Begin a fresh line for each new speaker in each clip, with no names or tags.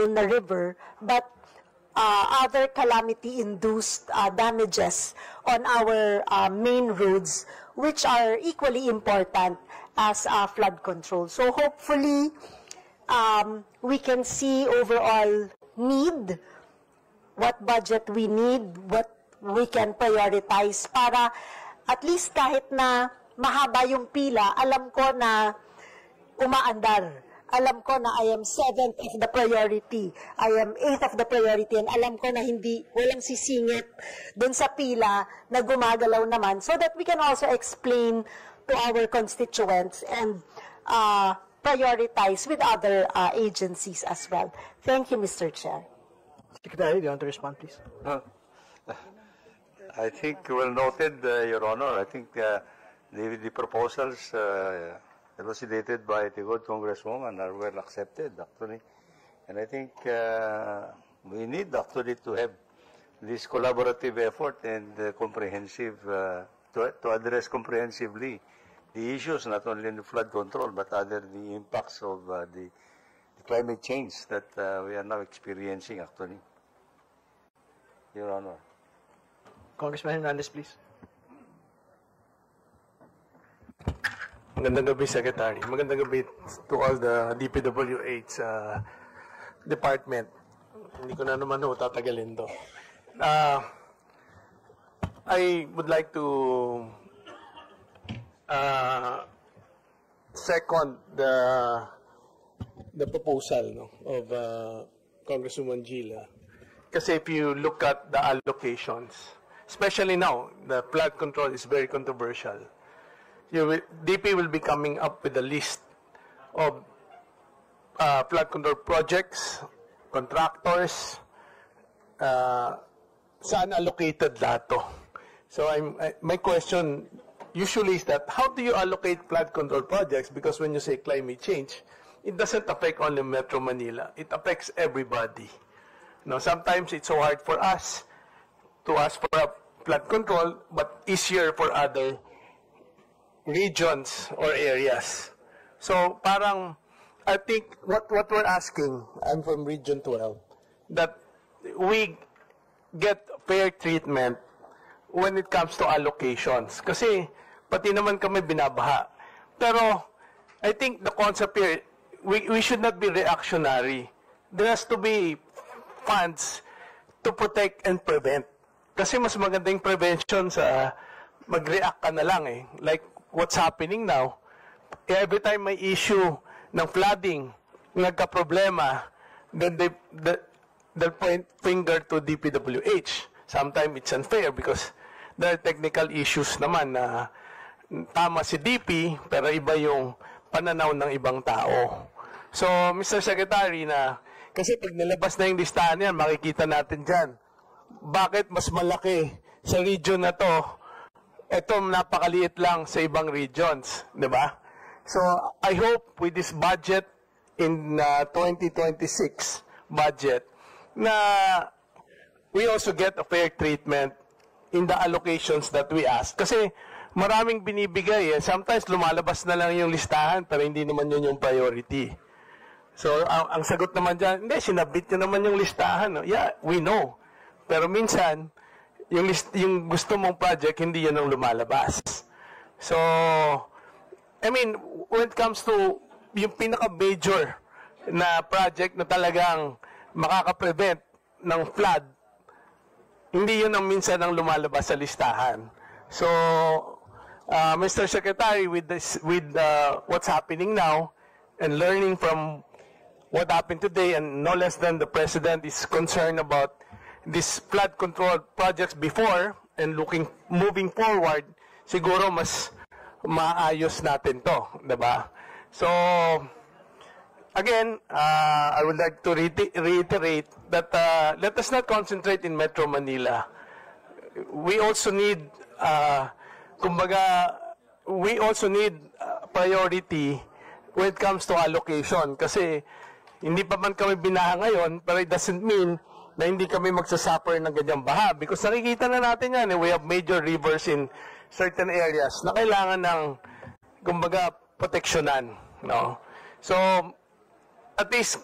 known na river, but other calamity-induced damages on our main roads, which are equally important as flood control. So hopefully, we can see overall need, what budget we need, what we can prioritize para at least kahit na mahaba yung pila, alam ko na umaandar. Alam ko na I am 7th of the priority. I am 8th of the priority. And alam ko na walang sisingit dun sa pila na gumagalaw naman, so that we can also explain to our constituents and prioritize with other agencies as well. Thank you, Mr. Chair.
Secretary, do you want to respond, please?
I think well noted, Your Honor. I think the proposals elucidated by the good Congresswoman are well accepted, actually. And I think we need actually to have this collaborative effort and comprehensive, to address comprehensively the issues not only in the flood control, but the impacts of the climate change that we are now experiencing, actually. Your Honor.
Congressman Hernandez, please.
Magandang gabi, Secretary. Magandang gabi to all the DPWH department. Hindi ko na naman tatagalin to. I would like to second the proposal of Congresswoman Gila. Kasi if you look at the allocations, especially now, the flood control is very controversial. DP will be coming up with a list of flood control projects, contractors, saan allocated lahat to. So my question usually is that, how do you allocate flood control projects? Because when you say climate change, it doesn't affect only Metro Manila. It affects everybody. Now, sometimes it's so hard for us to ask for a flood control, but easier for other regions or areas. So, parang, I think what we're asking, I'm from Region 12, that we get fair treatment when it comes to allocations. Kasi, pati naman kami binabaha. Pero, I think the concept here, we should not be reactionary. There has to be funds to protect and prevent. Kasi mas magandang prevention sa mag-react ka na lang eh. Like what's happening now, every time may issue ng flooding, nagka-problema, then they'll point finger to DPWH. Sometimes it's unfair because there are technical issues naman na tama si DP, pero iba yung pananaw ng ibang tao. So, Mr. Secretary, kasi pag nilabas na yung listahan yan, makikita natin dyan, bakit mas malaki sa region na to, ito napakaliit lang sa ibang regions, di ba? So, I hope with this budget in 2026 budget, na we also get a fair treatment in the allocations that we ask. Kasi maraming binibigay eh. Sometimes lumalabas na lang yung listahan, pero hindi naman yun yung priority. So, ang sagot naman dyan, hindi, sinabit nyo naman yung listahan. No? Yeah, we know. Pero minsan, yung gusto mong project, hindi yun ang lumalabas. So, I mean, when it comes to yung pinaka-major na project na talagang makaka-prevent ng flood, hindi yun ang minsan ang lumalabas sa listahan. So, Mr. Secretary, with what's happening now, and learning from what happened today, and no less than the President is concerned about these flood control projects before, and moving forward, siguro mas maayos natin to, diba? So, again, I would like to reiterate that let us not concentrate in Metro Manila. We also need, we also need priority when it comes to allocation. Kasi hindi pa man kami binaha ngayon, pero it doesn't mean na hindi kami magsasuffer ng ganyang baha. Because nakikita na natin yan, we have major rivers in certain areas na kailangan ng, kumbaga, proteksyonan. No? So, at least,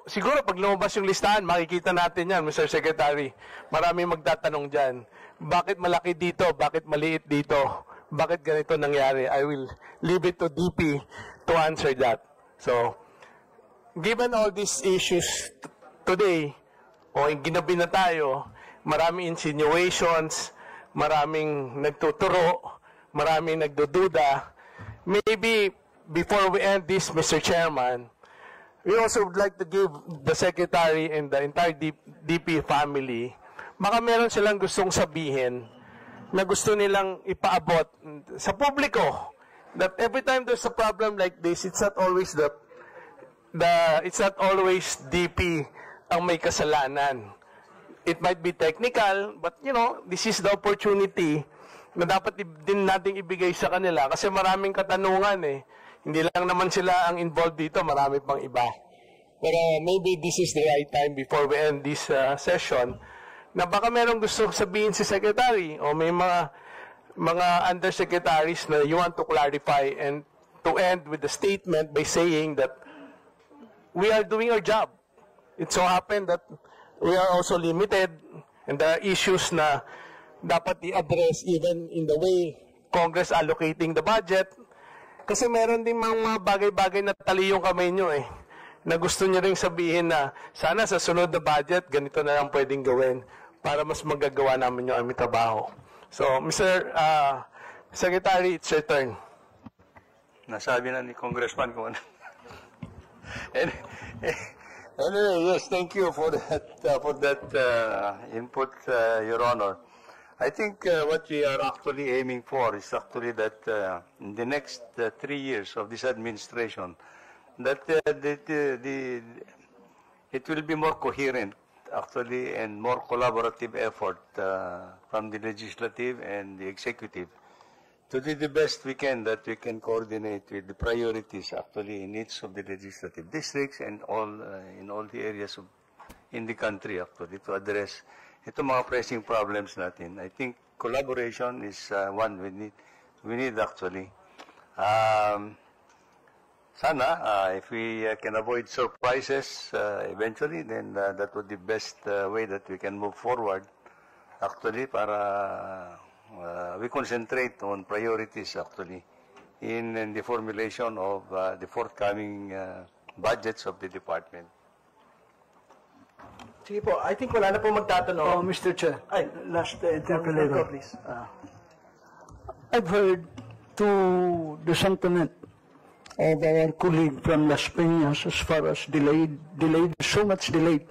siguro pag lumabas yung listahan, makikita natin yan, Mr. Secretary. Marami magtatanong dyan. Bakit malaki dito? Bakit maliit dito? Bakit ganito nangyari? I will leave it to DP to answer that. So, given all these issues today, o ginabi na tayo, maraming insinuations, maraming nagtuturo, maraming nagdududa. Maybe before we end this, Mr. Chairman, we also would like to give the Secretary and the entire DP family, baka meron silang gustong sabihin na gusto nilang ipaabot sa publiko, that every time there's a problem like this, it's not always it's not always DP ang may kasalanan. It might be technical, but you know, this is the opportunity na dapat din nating ibigay sa kanila kasi maraming katanungan eh. Hindi lang naman sila ang involved dito, marami pang iba. Pero maybe this is the right time before we end this session na baka merong gusto sabihin si Secretary o may mga undersecretaries na you want to clarify and to end with the statement by saying that we are doing our job. It so happened that we are also limited and there are issues na dapat i-address even in the way Congress allocating the budget. Kasi meron din mga bagay-bagay na tali yung kamay nyo eh, na gusto nyo rin sabihin na sana sa sunod na budget, ganito na lang pwedeng gawin para mas magagawa namin yung aming trabaho. So, Mr. Secretary, it's your turn.
Nasabi na ni Congressman kung ano. Anyway, yes, thank you for that input, Your Honor. I think what we are actually aiming for is actually that in the next 3 years of this administration, that it will be more coherent, actually, and more collaborative effort from the legislative and the executive to do the best we can, that we can coordinate with the priorities, actually, in each of the legislative districts and all in all the areas in the country, actually, to address itong mga pressing problems natin. I think collaboration is one we need actually. Sana, if we can avoid surprises eventually, then that would be the best way that we can move forward, actually, para we concentrate on priorities, actually, in the formulation of the forthcoming budgets of the department.
Sige po, I think wala na po magtatanong.
Oh, Mr. Chair.
Ay,
Last
go,
interpellation.
please.
I've heard to the sentiment of our colleague from Las Peñas as far as so much delayed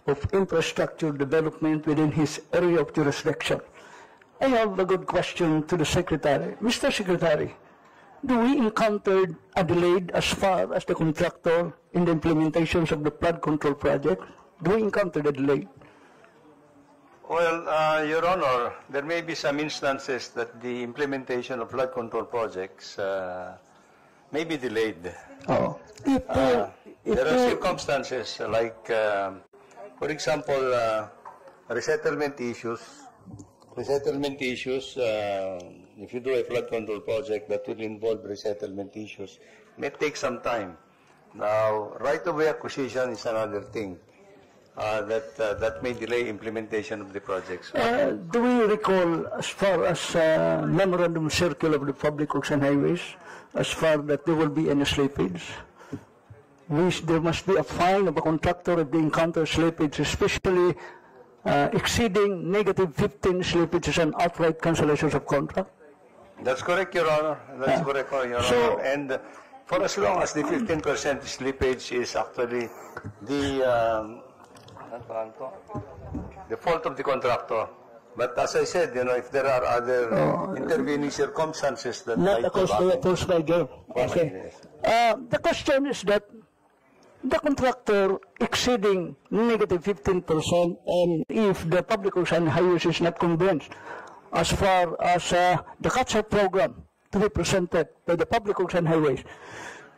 of infrastructure development within his area of jurisdiction. I have a good question to the Secretary. Mr. Secretary, do we encounter a delay as far as the contractor in the implementations of the flood control project? Do we encounter the delay?
Well, Your Honor, there may be some instances that the implementation of flood control projects may be delayed.
Oh.
There are circumstances like, for example, resettlement issues. Resettlement issues, if you do a flood control project that will involve resettlement issues, may take some time. Now, right-of-way acquisition is another thing. That may delay implementation of the projects.
Do we recall, as far as memorandum circle of the Public Works and Highways, as far that there will be any slippage? There must be a fine of a contractor if they encounter slippage, especially exceeding negative 15 slippages and outright cancellations of contract?
That's correct, Your Honor. That's correct, Your Honor. And for as long as the 15% slippage is actually the fault of the contractor. But as I said, you know, if there are other intervening circumstances that
not a force majeure. Okay. The question is that the contractor exceeding negative 15%, and if the Public Works and Highways is not convinced as far as the catch-up program to be presented by the Public Works and Highways,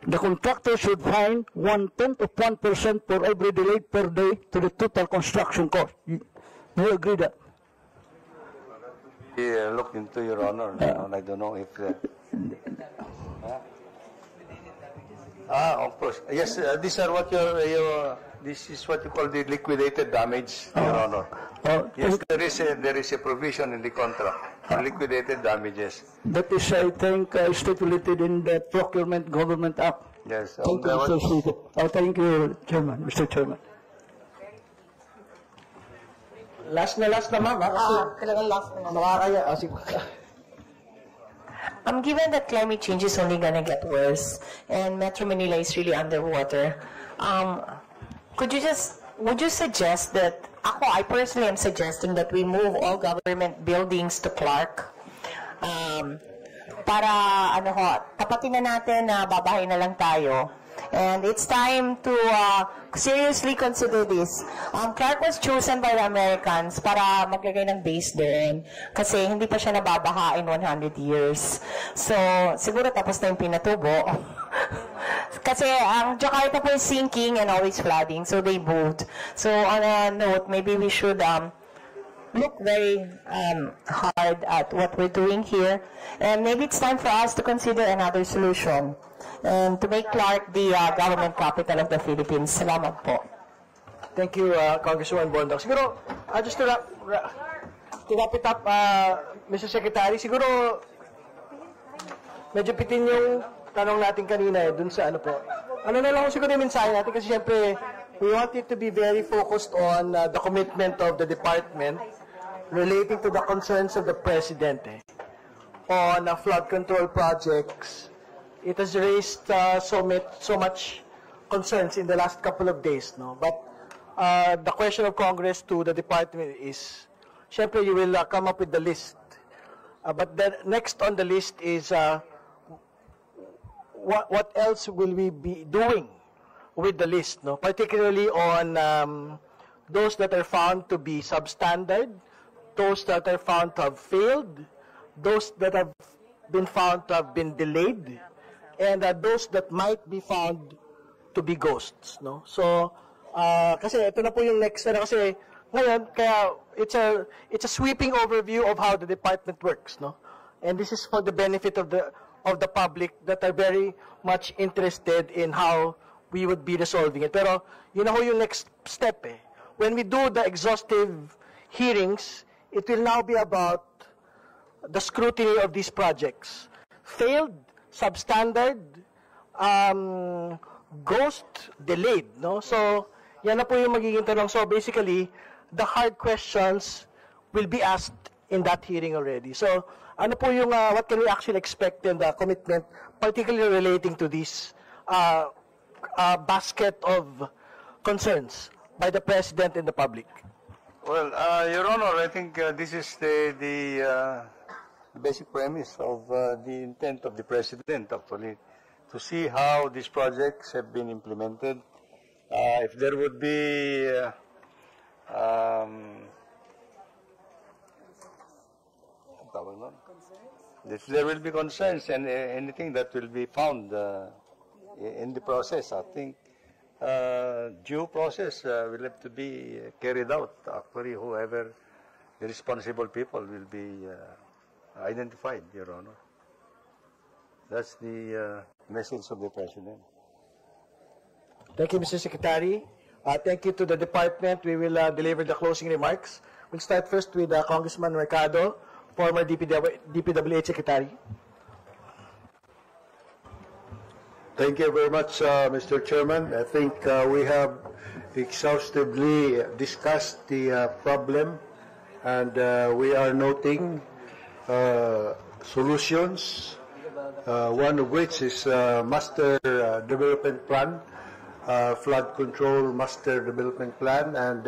the contractor should fine 1/10 of 1% for every delay per day to the total construction cost. You agree that?
Look into, Your Honor. I don't know if Of course. Yes, these are what this is what you call the liquidated damage, Your Honor. Yes, there is a provision in the contract for liquidated damages.
That is, I think, stipulated in the Procurement Government Act.
Yes.
Thank you, Mr. Speaker. Thank you, Chairman, Mr. Chairman.
Last na, ma'am.
Talagang last na.
Makakaya. Sige.
Given that climate change is only going to get worse and Metro Manila is really underwater, would you suggest that, I personally am suggesting that we move all government buildings to Clark para, tapatin na natin na babahay na lang tayo. And it's time to seriously consider this. Clark was chosen by the Americans para maglagay ng base doon kasi hindi pa siya nababaha in 100 years. So, siguro tapos na yung pinatubo. Kasi ang Jakarta po is sinking and always flooding, so they moved. So, on a note, maybe we should look very hard at what we're doing here. And maybe it's time for us to consider another solution. And to make Clark the government capital of the Philippines. Salamat po.
Thank you, Congresswoman Bondok. Siguro, just to wrap it up, Mr. Secretary, siguro, medyo pitin yung tanong natin kanina dun sa ano po. Ano na lang siguro yung mensahe natin kasi siyempre, we want it to be very focused on the commitment of the department relating to the concerns of the President on flood control projects. It has raised so much concerns in the last couple of days, no? But the question of Congress to the department is, syempre you will come up with the list. But then next on the list is what else will we be doing with the list, no? Particularly on those that are found to be substandard, those that are found to have failed, those that have been found to have been delayed, and those that might be found to be ghosts, no? So, kasi ito na po yung next na kasi ngayon, kaya it's a sweeping overview of how the department works, no? And this is for the benefit of the public that are very much interested in how we would be resolving it. Pero, yun na ho yung next step When we do the exhaustive hearings, it will now be about the scrutiny of these projects. Failed, substandard, ghost, delayed, no? So, yan na po yung magiging tanong. So, basically, the hard questions will be asked in that hearing already. So, ano po yung, what can we actually expect in the commitment, particularly relating to this basket of concerns by the President and the public?
Well, Your Honor, I think this is the basic premise of the intent of the President, actually, to see how these projects have been implemented. If there would be if there will be concerns and anything that will be found in the process, I think due process will have to be carried out. Actually, whoever the responsible people will be identified, Your Honor. That's the message of the President.
Thank you, Mr. Secretary. Thank you to the department. We will deliver the closing remarks. We'll start first with Congressman Mercado, former DPWH Secretary.
Thank you very much, Mr. Chairman. I think we have exhaustively discussed the problem, and we are noting solutions, one of which is Master Development Plan, Flood Control Master Development Plan, and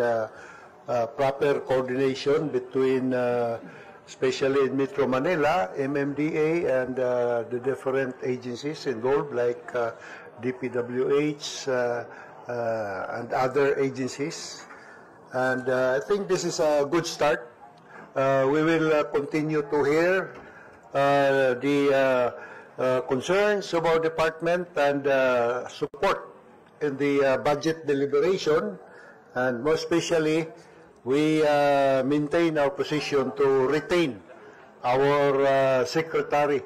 proper coordination between especially in Metro Manila, MMDA, and the different agencies involved like DPWH and other agencies. And I think this is a good start. We will continue to hear the concerns of our department and support in the budget deliberation, and more especially we maintain our position to retain our Secretary,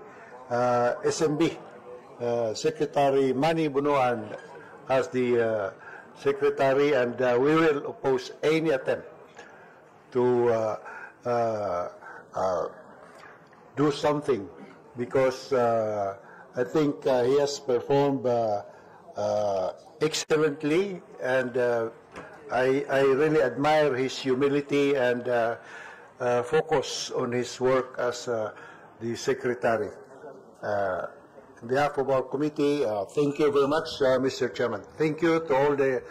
SMB, Secretary Manny Bunuan as the secretary, and we will oppose any attempt to do something, because I think he has performed excellently, and I really admire his humility and focus on his work as the secretary. On behalf of our committee, thank you very much, Mr. Chairman. Thank you to all the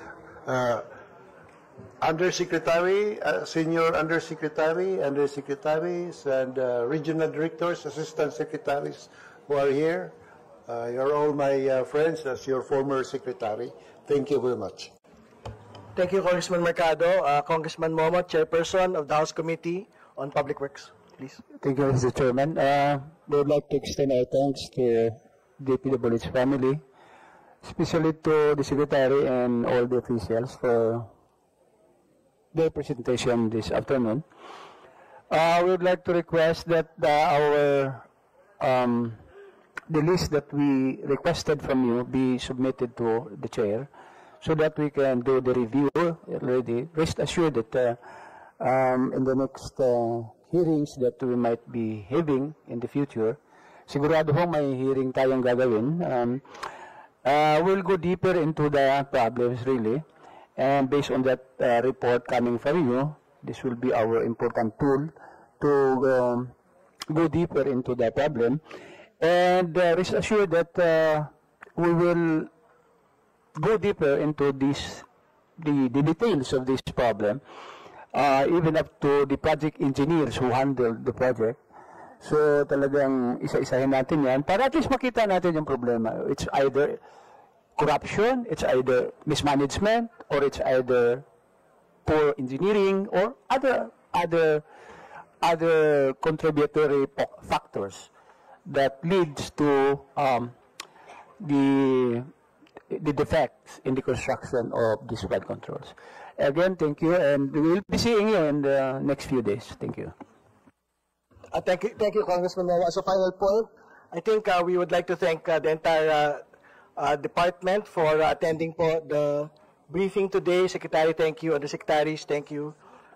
undersecretary, senior undersecretary, undersecretaries, and regional directors, assistant secretaries who are here. You're all my friends as your former secretary. Thank you very much.
Thank you, Congressman Mercado. Congressman Momo, Chairperson of the House Committee on Public Works, please.
Thank you, Mr. Chairman. We would like to extend our thanks to DPWH family, especially to the Secretary and all the officials for their presentation this afternoon. We would like to request that the list that we requested from you be submitted to the chair so that we can do the review already. Rest assured that in the next hearings that we might be having in the future, sigurado ho may hearing tayong gagawin. We'll go deeper into the problems really, and based on that report coming from you, this will be our important tool to go deeper into the problem. And rest assured that we will go deeper into the details of this problem, even up to the project engineers who handled the project. So talagang isa-isahin natin yan para at least makita natin yung problema. It's either corruption, it's either mismanagement, or it's either poor engineering, or other contributory factors that leads to the defects in the construction of these flood controls. Again, thank you, and we will be seeing you in the next few days. Thank you.
Thank you, Congressman Momo. As a final point, I think we would like to thank the entire department for attending po the briefing today. Secretary, thank you. Undersecretaries, thank you.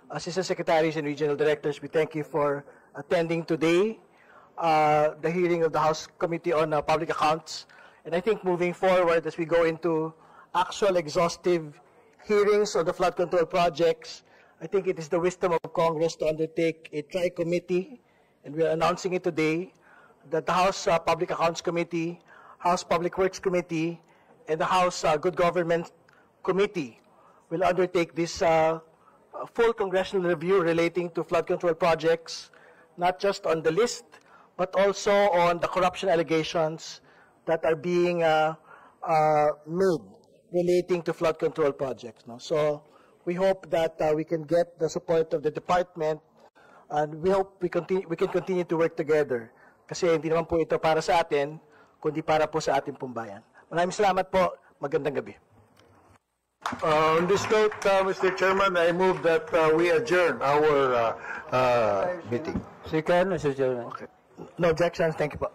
Assistant Secretaries and Regional Directors, we thank you for attending today the hearing of the House Committee on Public Accounts. And I think moving forward, as we go into actual exhaustive hearings of the flood control projects, I think it is the wisdom of Congress to undertake a tri-committee, and we are announcing it today, that the House Public Accounts Committee, House Public Works Committee, and the House Good Government Committee will undertake this full congressional review relating to flood control projects, not just on the list, but also on the corruption allegations that are being made relating to flood control projects. No? So we hope that we can get the support of the department, and we hope we can continue to work together. Kasi hindi naman po ito para sa atin, kundi para po sa ating pumbayan. Maraming salamat po. Magandang gabi.
On this note, Mr. Chairman, I move that we adjourn our meeting.
Second, Mr. Chairman.
Okay. No objections. Thank you po.